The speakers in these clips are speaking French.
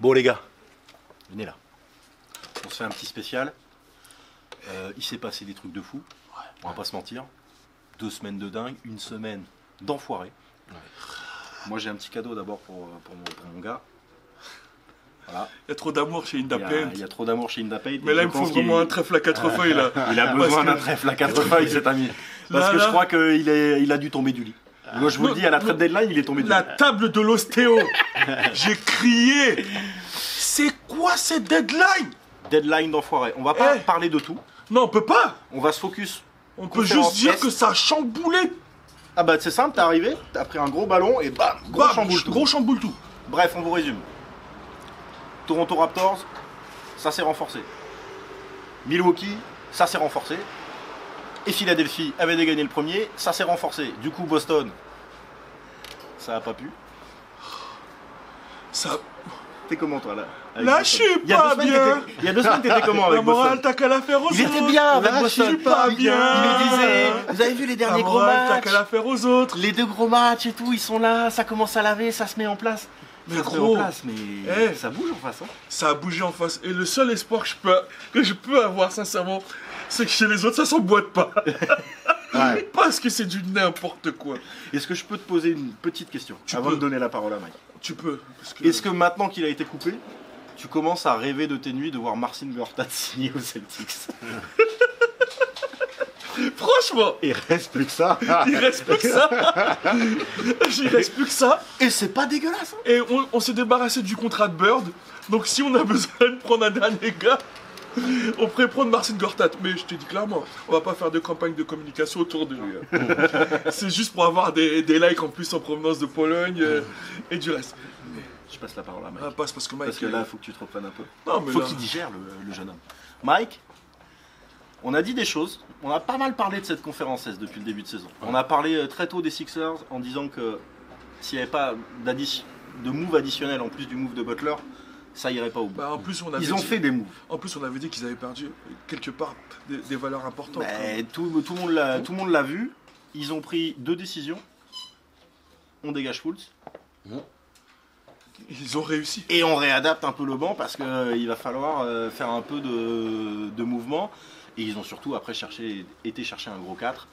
Bon les gars, venez là. On se fait un petit spécial. Il s'est passé des trucs de fou. On va pas se mentir. 2 semaines de dingue, 1 semaine d'enfoiré. Moi j'ai un petit cadeau d'abord pour mon gars. Voilà. Il y a trop d'amour chez Indapend. Il y a trop d'amour chez Indapend. Mais là il me faut vraiment un trèfle à 4 feuilles là. Il a besoin d'un trèfle à 4 feuilles cet ami. Parce que je crois qu'il a dû tomber du lit. Moi je vous le dis, à la trade deadline il est tombé du lit. La table de l'ostéo. J'ai crié. C'est quoi cette deadline? Deadline d'enfoiré. On va pas parler de tout. Non on peut pas. On va se focus. On peut juste dire que ça a chamboulé. Ah bah c'est simple, t'es arrivé, t'as pris un gros ballon et bam, gros chamboule tout. Bref, on vous résume. Toronto Raptors, ça s'est renforcé. Milwaukee, ça s'est renforcé. Et Philadelphie avait gagné le premier, ça s'est renforcé. Du coup Boston, ça a pas pu. Ça... T'es comment toi là? Là je suis pas bien. Il y a 2 semaines t'étais comment avec Boston? La morale t'as qu'à la faire aux autres. Il était bien avec Boston. Je suis pas bien. Il me disait, vous avez vu les derniers gros matchs? T'as qu'à la faire aux autres. Les 2 gros matchs et tout, ils sont là, ça commence à laver, ça se met en place. Mais ça gros, se met en place, mais ça bouge en face. Hein. Ça a bougé en face. Et le seul espoir que je peux avoir sincèrement, c'est que chez les autres ça s'emboîte pas. Ouais. Parce que c'est du n'importe quoi. Est-ce que je peux te poser une petite question avant de donner la parole à Mike? Tu peux. Est-ce que maintenant qu'il a été coupé, tu commences à rêver de tes nuits de voir Marcin Gortat signer aux Celtics? Franchement, il reste plus que ça. Il reste plus que ça. Il reste plus que ça. Et c'est pas dégueulasse. Hein. Et on s'est débarrassé du contrat de Bird. Donc si on a besoin de prendre un dernier gars, on pourrait prendre Marcin Gortat. Mais je te dis clairement, on va pas faire de campagne de communication autour de lui. C'est juste pour avoir des likes en plus en provenance de Pologne et du reste. Je passe la parole à Mike. Parce que Mike, parce que là, il faut que tu te reprennes un peu. Non, mais faut qu'il digère le jeune homme. Mike, on a dit des choses. On a pas mal parlé de cette conférence S depuis le début de saison. On a parlé très tôt des Sixers en disant que s'il n'y avait pas de move additionnel en plus du move de Butler, ça irait pas au bout. Bah, en plus, ils ont fait des moves. En plus, on avait dit qu'ils avaient perdu quelque part des valeurs importantes. Bah, tout le monde l'a vu. Ils ont pris 2 décisions. On dégage Fultz. Ils ont réussi. Et on réadapte un peu le banc parce qu'il va falloir faire un peu de mouvement. Et ils ont surtout après été chercher un gros 4.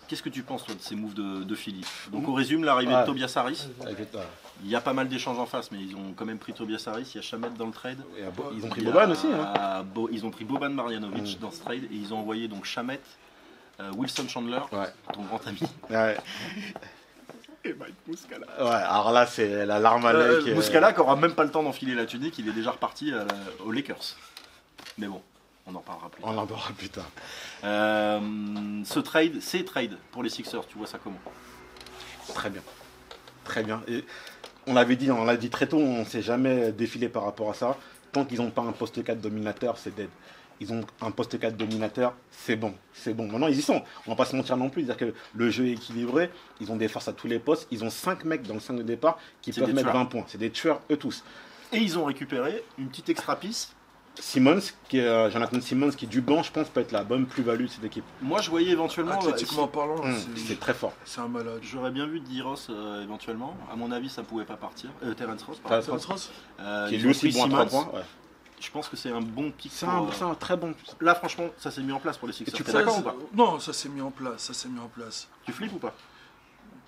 Qu'est-ce que tu penses toi de ces moves de Philly? Donc on résume l'arrivée de Tobias Harris. Il y a pas mal d'échanges en face, mais ils ont quand même pris Tobias Harris. Il y a Shamet dans le trade. Ils ont pris Boban aussi. Hein. Ils ont pris Boban Marjanovic dans ce trade. Et ils ont envoyé donc Shamet, Wilson Chandler, ton grand ami. Ouais. Et Mike Muscala. Ouais, alors là c'est la larme à l'œil. Muscala qui aura même pas le temps d'enfiler la tunique, il est déjà reparti aux Lakers. Mais bon, on en parlera plus tard. On en parlera plus tard. Ces trades pour les Sixers, tu vois ça comment? Très bien. Très bien. Et on l'a dit très tôt, on ne s'est jamais défilé par rapport à ça. Tant qu'ils n'ont pas un poste 4 dominateur, c'est dead. Ils ont un poste 4 dominateur, c'est bon, c'est bon. Maintenant, ils y sont. On va pas se mentir non plus, dire que le jeu est équilibré. Ils ont des forces à tous les postes. Ils ont 5 mecs dans le 5 de départ qui peuvent mettre 20 points. C'est des tueurs, eux tous. Et ils ont récupéré une petite extra piste. Simmons, Jonathan Simmons, qui du banc, je pense, peut être la bonne plus-value de cette équipe. Moi, je voyais éventuellement... Athlétiquement parlant, c'est très fort. C'est un malade. J'aurais bien vu D-Ross éventuellement. À mon avis, ça pouvait pas partir. Terrence Ross, Terrence Ross qui est lui aussi bon à 3 points. Ouais. Je pense que c'est un bon pick. C'est un très bon. Là, franchement, ça s'est mis en place pour les Sixers. Tu es d'accord ou pas? Non, ça s'est mis en place. Tu flippes ou pas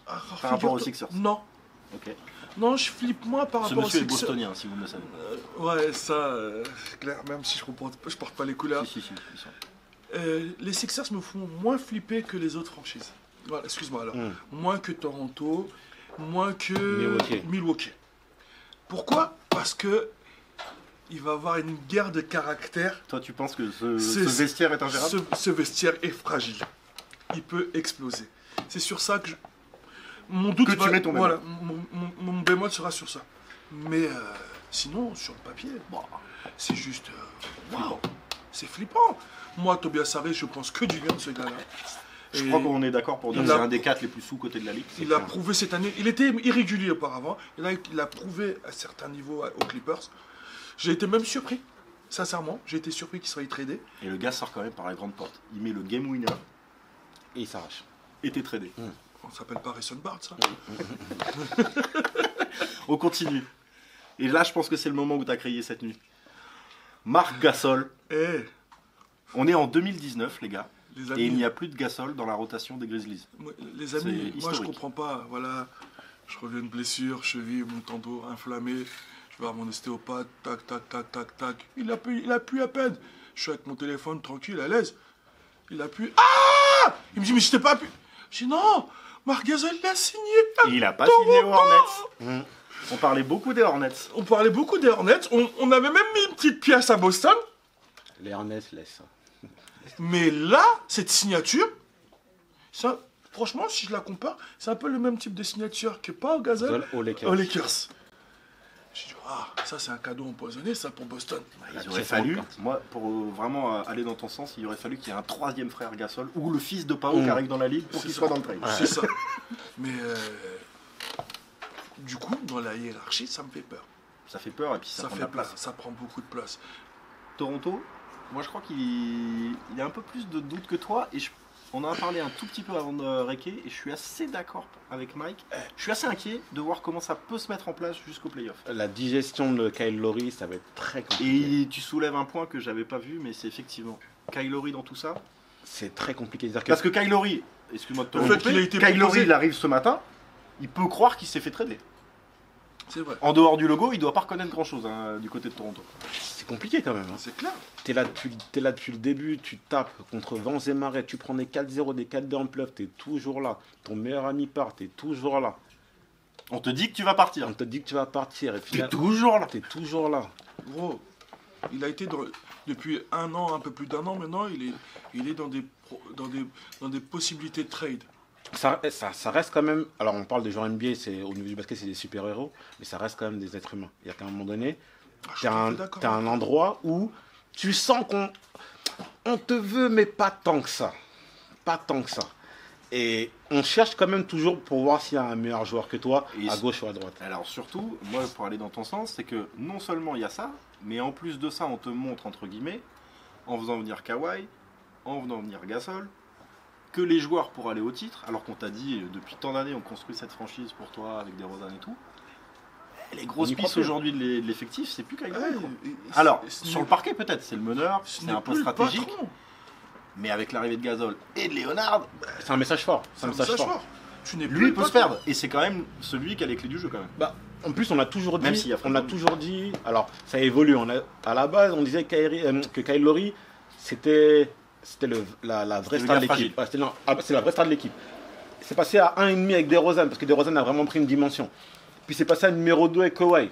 par rapport aux Sixers? Non. Ok. Non, je flippe moins par rapport aux Sixers. Ce monsieur est bostonien, si vous me le savez. Ouais, ça, c'est clair, même si je porte pas les couleurs. Si. Les Sixers me font moins flipper que les autres franchises. Voilà, excuse-moi alors. Moins que Toronto, moins que Milwaukee. Pourquoi? Parce que il va avoir une guerre de caractère. Toi, tu penses que ce vestiaire est ingérable? Ce vestiaire est fragile. Il peut exploser. C'est sur ça que mon doute tu mets ton bémol. Voilà, mon bémol sera sur ça. Mais sinon, sur le papier, c'est juste... Waouh, c'est flippant. Moi, Tobias Harris, je pense que du bien de ce gars-là. Je crois qu'on est d'accord pour dire que c'est un des 4 les plus sous-cotés de la ligue. Il a prouvé cette année. Il était irrégulier auparavant. Et là, il a prouvé à certains niveaux aux Clippers. J'ai été même surpris. Sincèrement, j'ai été surpris qu'il soit tradé. Et le gars sort quand même par la grande porte. Il met le game winner. Et il s'arrache. Et t'es tradé. On s'appelle pas Harrison Barnes, ça. On continue. Et là, je pense que c'est le moment où tu as créé cette nuit. Marc Gasol. On est en 2019, les gars. Les amis, et il n'y a plus de Gasol dans la rotation des Grizzlies. Les amis, moi je comprends pas. Voilà, je reviens de blessure, cheville, mon tendon inflammé. Je vais voir mon ostéopathe, tac, tac, tac, tac, tac. Il appuie à peine. Je suis avec mon téléphone tranquille, à l'aise. Il appuie. Ah! Il me dit, mais je t'ai pas appuyé. Je dis, non, Marc Gasol, il a signé. Et il a pas signé aux Hornets. On parlait beaucoup des Hornets. On avait même mis une petite pièce à Boston. Les Hornets laissent. Mais là, cette signature, ça, franchement, si je la compare, c'est un peu le même type de signature que Pau Gasol aux Lakers. J'ai dit, ça c'est un cadeau empoisonné, ça, pour Boston. Il aurait fallu, moi, pour vraiment aller dans ton sens, il aurait fallu qu'il y ait un troisième frère Gasol ou le fils de Pau qui arrive dans la ligue pour qu'il soit dans le trade. C'est ça. Mais du coup, dans la hiérarchie, ça me fait peur. Ça fait peur et puis ça prend de la place. Ça prend beaucoup de place. Toronto, moi je crois qu'il a un peu plus de doutes que toi et on en a parlé un tout petit peu avant de réquer et je suis assez d'accord avec Mike. Je suis assez inquiet de voir comment ça peut se mettre en place jusqu'au playoff. La digestion de Kyle Lowry, ça va être très compliqué. Et tu soulèves un point que j'avais pas vu, mais c'est effectivement Kyle Lowry dans tout ça. C'est très compliqué. Parce que Kyle Lowry, excuse-moi de te couper, Kyle Lowry il arrive ce matin, il peut croire qu'il s'est fait trader. C'est vrai. En dehors du logo, il doit pas reconnaître grand chose du côté de Toronto. C'est compliqué quand même. C'est clair. T'es là depuis le début, tu tapes contre vents et marées, tu prends des 4-0, des 4-2 en playoff, t'es toujours là. Ton meilleur ami part, t'es toujours là. On te dit que tu vas partir. On te dit que tu vas partir. T'es toujours là. T'es toujours là. Gros, il a été depuis un an, un peu plus d'un an maintenant, il est dans des possibilités de trade. Ça reste quand même. Alors, on parle des joueurs NBA, au niveau du basket, c'est des super-héros, mais ça reste quand même des êtres humains. Il y a qu'à un moment donné, t'as un endroit où tu sens qu'on te veut, mais pas tant que ça. Pas tant que ça. Et on cherche quand même toujours pour voir s'il y a un meilleur joueur que toi, à gauche ou à droite. Alors, surtout, moi, pour aller dans ton sens, c'est que non seulement il y a ça, mais en plus de ça, on te montre, entre guillemets, en faisant venir Kawhi, en faisant venir Gasol, que les joueurs pour aller au titre, alors qu'on t'a dit depuis tant d'années on construit cette franchise pour toi avec des DeRozan et tout. Les grosses pistes aujourd'hui de l'effectif, c'est plus Kyle Lowry. Alors, sur le parquet peut-être, c'est le meneur, c'est un peu stratégique. Mais avec l'arrivée de Gasol et de Leonard, c'est un message fort. C'est un message fort. Lui, il peut se perdre. Et c'est quand même celui qui a les clés du jeu quand même. Bah, en plus, on a toujours dit, alors ça évolue. À la base, on disait que Kyle Lowry, c'était la vraie star de l'équipe. C'est la vraie star de l'équipe. C'est passé à 1,5 avec DeRozan, parce que DeRozan a vraiment pris une dimension. Puis c'est passé à numéro 2 avec Kawhi.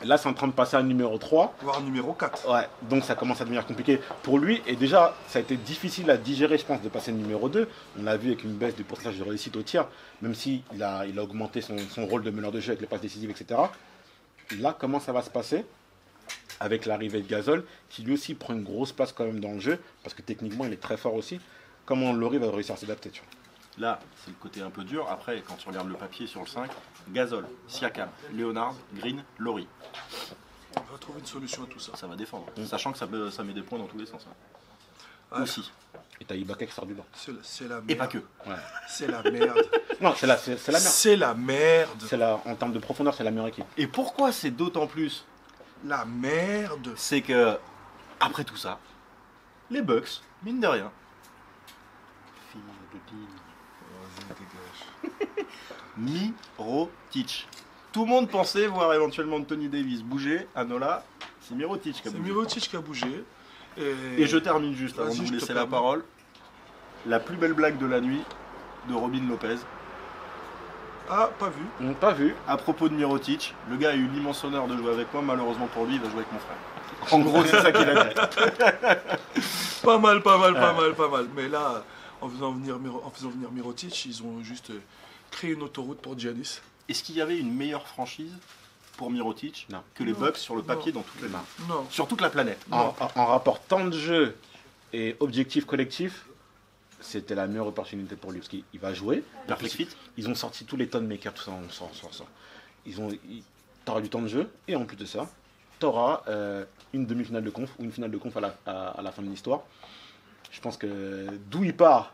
Là, c'est en train de passer à numéro 3. Voire numéro 4. Ouais, donc ça commence à devenir compliqué pour lui. Et déjà, ça a été difficile à digérer, je pense, de passer numéro 2. On l'a vu avec une baisse du pourcentage de réussite au tir, même s'il a augmenté son rôle de meneur de jeu avec les passes décisives, etc. Là, comment ça va se passer avec l'arrivée de Gasol, qui lui aussi prend une grosse place quand même dans le jeu, parce que techniquement, il est très fort aussi. Comment Lowry va réussir à s'adapter? Là, c'est le côté un peu dur. Après, quand tu regardes le papier sur le 5, Gasol, Siakam, Leonard, Green, Lowry. On va trouver une solution à tout ça. Ça va défendre. Sachant que ça met des points dans tous les sens. Aussi. Et t'as Ibaka qui sort du banc. C'est la merde. Et pas que. Ouais. C'est la merde. Non, c'est la merde. C'est la merde. En termes de profondeur, c'est la meilleure équipe. Et pourquoi c'est d'autant plus la merde? C'est que, après tout ça, les Bucks, mine de rien, Mirotic. Tout le monde pensait voir éventuellement Anthony Davis bouger. Anola, c'est Mirotic qui a bougé. C'est Mirotic qui a bougé. Et je termine juste avant de vous laisser la parole. La plus belle blague de la nuit de Robin Lopez. Ah, pas vu. Pas vu. À propos de Mirotic, le gars a eu l'immense honneur de jouer avec moi. Malheureusement pour lui, il va jouer avec mon frère. En gros, c'est ça qu'il a dit. Pas mal. Mais là, en faisant venir Mirotic, ils ont juste créé une autoroute pour Giannis. Est-ce qu'il y avait une meilleure franchise pour Mirotic que les Bucks sur le papier dans toute la ligue? Non. Sur toute la planète. En rapport temps de jeu et objectif collectif, c'était la meilleure opportunité pour lui. Parce qu'il va jouer. Ils ont sorti tous les ton makers, tout ça, on sort. T'auras du temps de jeu. Et en plus de ça, t'auras une demi-finale de conf ou une finale de conf à la fin de l'histoire. Je pense que d'où il part,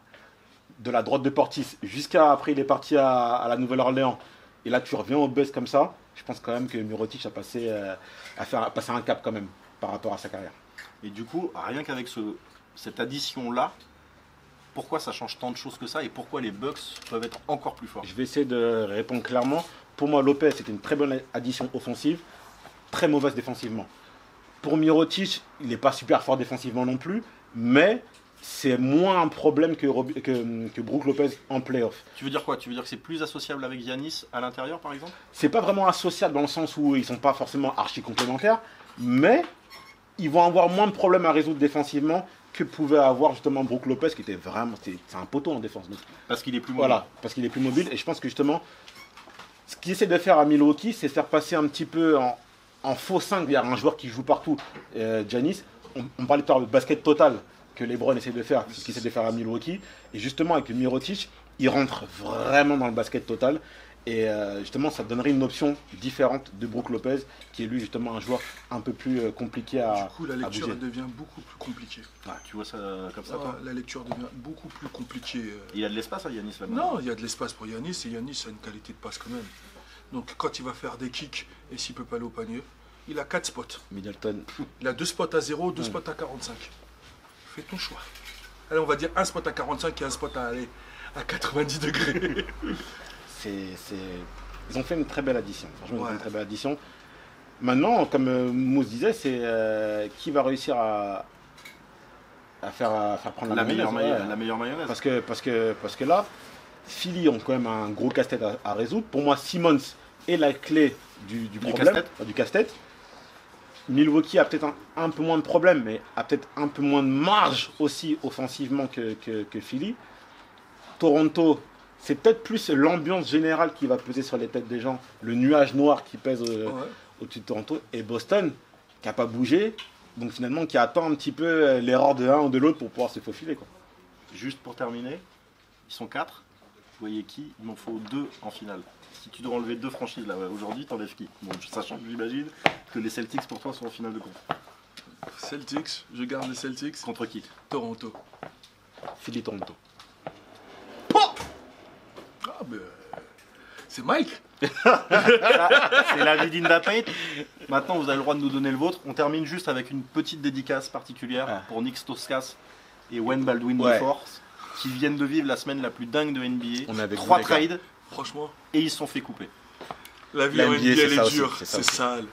de la droite de Portis jusqu'à après il est parti à la Nouvelle-Orléans, et là tu reviens au buzz comme ça, je pense quand même que Mirotic a passé un cap quand même par rapport à sa carrière. Et du coup, rien qu'avec cette addition-là, pourquoi ça change tant de choses que ça et pourquoi les Bucks peuvent être encore plus forts? Je vais essayer de répondre clairement. Pour moi, Lopez, c'était une très bonne addition offensive, très mauvaise défensivement. Pour Mirotic, il n'est pas super fort défensivement non plus, mais c'est moins un problème que Brook Lopez en playoff. Tu veux dire quoi? Tu veux dire que c'est plus associable avec Giannis à l'intérieur, par exemple? C'est pas vraiment associable dans le sens où ils sont pas forcément archi complémentaires, mais ils vont avoir moins de problèmes à résoudre défensivement que pouvait avoir justement Brook Lopez, qui était vraiment, c'est un poteau en défense. Parce qu'il est plus mobile. Voilà, parce qu'il est plus mobile. Et je pense que justement, ce qu'il essaie de faire à Milwaukee, c'est faire passer un petit peu en faux 5 vers un joueur qui joue partout. Giannis, on parlait de basket total que LeBron essaie de faire, ce qu'il essaie de faire à Milwaukee. Et justement, avec Mirotic, il rentre vraiment dans le basket total. Et justement, ça donnerait une option différente de Brook Lopez, qui est lui justement un joueur un peu plus compliqué à bouger. Du coup, la lecture elle devient beaucoup plus compliquée. Ah, tu vois ça comme ça, toi? La lecture devient beaucoup plus compliquée. Il y a de l'espace à Giannis là-bas? Non, il y a de l'espace pour Giannis, et Giannis a une qualité de passe quand même. Donc quand il va faire des kicks, et s'il peut pas aller au panier, il a 4 spots. Middleton. Il a 2 spots à 0, 2 spots à 45. Fais ton choix. Allez, on va dire un spot à 45 et un spot à 90 degrés. Ils ont fait une très belle addition. Franchement, ils ont fait une très belle addition. Maintenant, comme Mousse disait, c'est qui va réussir à faire prendre la meilleure mayonnaise. Parce que là, Philly ont quand même un gros casse-tête à résoudre. Pour moi, Simmons est la clé du problème, du casse-tête. Milwaukee a peut-être un peu moins de problèmes, mais a peut-être un peu moins de marge aussi offensivement que Philly. Toronto, c'est peut-être plus l'ambiance générale qui va peser sur les têtes des gens, le nuage noir qui pèse au-dessus de Toronto, et Boston qui n'a pas bougé, donc finalement qui attend un petit peu l'erreur de l'un ou de l'autre pour pouvoir se faufiler, quoi. Juste pour terminer, ils sont 4. Vous voyez qui? Il m'en faut 2 en finale. Si tu dois enlever 2 franchises là aujourd'hui, t'enlèves qui? Bon, sachant que j'imagine que les Celtics pour toi sont en finale de conf. Celtics, je garde les Celtics. Contre qui? Toronto. Philly Toronto. Ah ben, c'est Mike. C'est la vie d'Inda Payne. Maintenant, vous avez le droit de nous donner le vôtre. On termine juste avec une petite dédicace particulière pour Nick Stauskas et Wayne Baldwin-Wilford, qui viennent de vivre la semaine la plus dingue de NBA. 3 trades, franchement, et ils se sont fait couper. La vie en NBA, elle est dure, c'est sale.